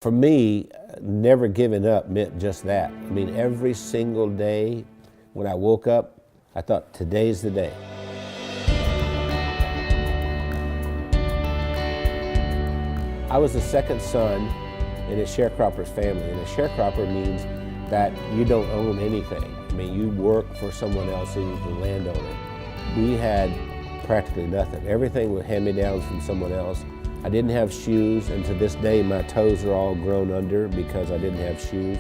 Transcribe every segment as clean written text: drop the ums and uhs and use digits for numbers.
For me, never giving up meant just that. I mean, every single day when I woke up, I thought, today's the day. I was the second son in a sharecropper's family, and a sharecropper means that you don't own anything. I mean, you work for someone else who's the landowner. We had practically nothing. Everything was hand-me-downs from someone else. I didn't have shoes, and to this day my toes are all grown under because I didn't have shoes.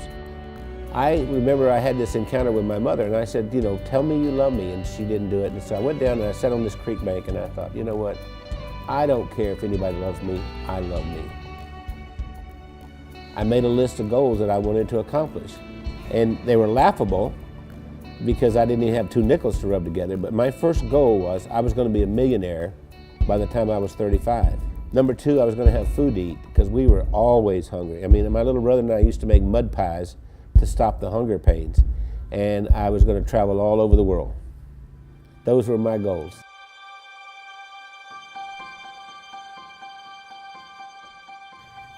I remember I had this encounter with my mother, and I said, you know, tell me you love me, and she didn't do it. And so I went down and I sat on this creek bank and I thought, you know what, I don't care if anybody loves me, I love me. I made a list of goals that I wanted to accomplish, and they were laughable because I didn't even have 2 nickels to rub together, but my first goal was I was going to be a millionaire by the time I was 35. Number 2, I was going to have food to eat because we were always hungry. I mean, my little brother and I used to make mud pies to stop the hunger pains, and I was going to travel all over the world. Those were my goals.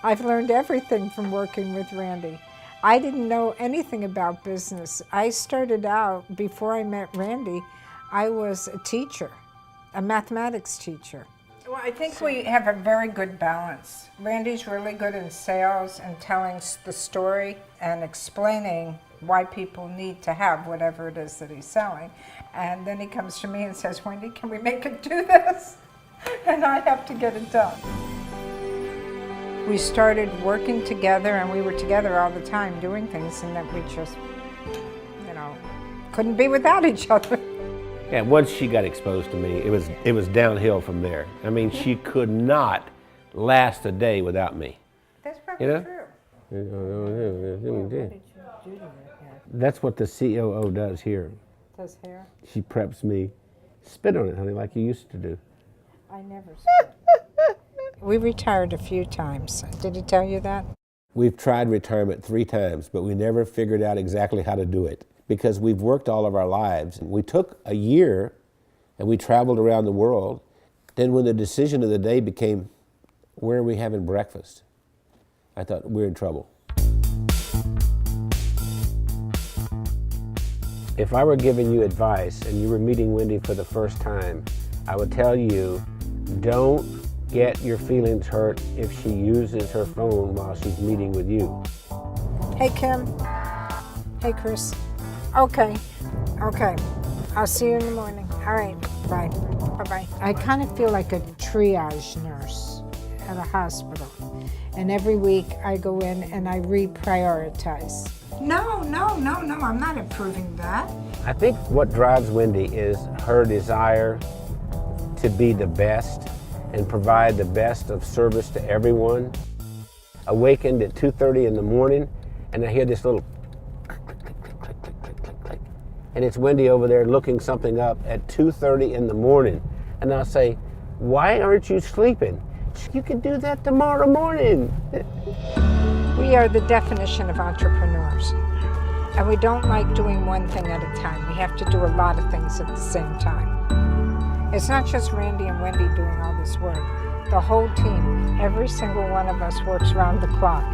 I've learned everything from working with Randy. I didn't know anything about business. I started out, before I met Randy, I was a teacher, a mathematics teacher. Well, I think we have a very good balance. Randy's really good in sales and telling the story and explaining why people need to have whatever it is that he's selling. And then he comes to me and says, Wendy, can we make it do this? And I have to get it done. We started working together, and we were together all the time doing things, and that we just, you know, couldn't be without each other. Yeah, once she got exposed to me, it was downhill from there. I mean, she could not last a day without me. That's probably true. That's what the COO does here. Does hair? She preps me. Spit on it, honey, like you used to do. I never spit. We retired a few times. Did he tell you that? We've tried retirement 3 times, but we never figured out exactly how to do it because we've worked all of our lives. We took a year and we traveled around the world. Then when the decision of the day became, where are we having breakfast? I thought, we're in trouble. If I were giving you advice and you were meeting Wendy for the first time, I would tell you, don't get your feelings hurt if she uses her phone while she's meeting with you. Hey, Kim. Hey, Chris. Okay. I'll see you in the morning. All right, bye. Bye-bye. I kind of feel like a triage nurse at a hospital. And every week I go in and I reprioritize. No, I'm not approving that. I think what drives Wendy is her desire to be the best and provide the best of service to everyone. Awakened at 2:30 in the morning, and I hear this little click, click, click, click, click, click, click, click. And it's Wendy over there looking something up at 2:30 in the morning. And I'll say, why aren't you sleeping? You can do that tomorrow morning. We are the definition of entrepreneurs. And we don't like doing one thing at a time. We have to do a lot of things at the same time. It's not just Randy and Wendy doing all this work. The whole team, every single one of us works round the clock.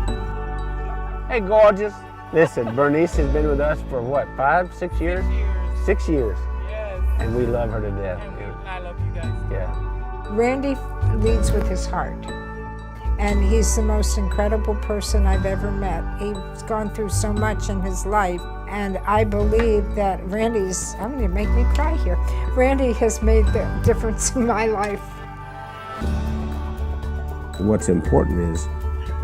Hey, gorgeous. Listen, Bernice has been with us for what, 5, 6 years? 6 years. Yes. And we love her to death. And I love you guys. Yeah. Randy leads with his heart. And he's the most incredible person I've ever met. He's gone through so much in his life. And I believe that Randy's, I'm going to make me cry here. Randy has made the difference in my life. What's important is,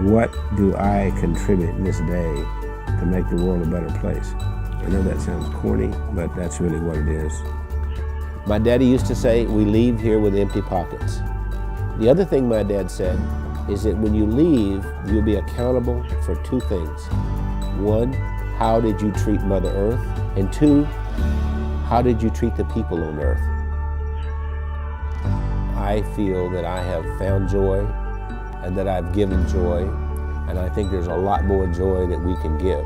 what do I contribute in this day to make the world a better place? I know that sounds corny, but that's really what it is. My daddy used to say, we leave here with empty pockets. The other thing my dad said is that when you leave, you'll be accountable for 2 things. 1, how did you treat Mother Earth? And 2, how did you treat the people on Earth? I feel that I have found joy and that I've given joy, and I think there's a lot more joy that we can give.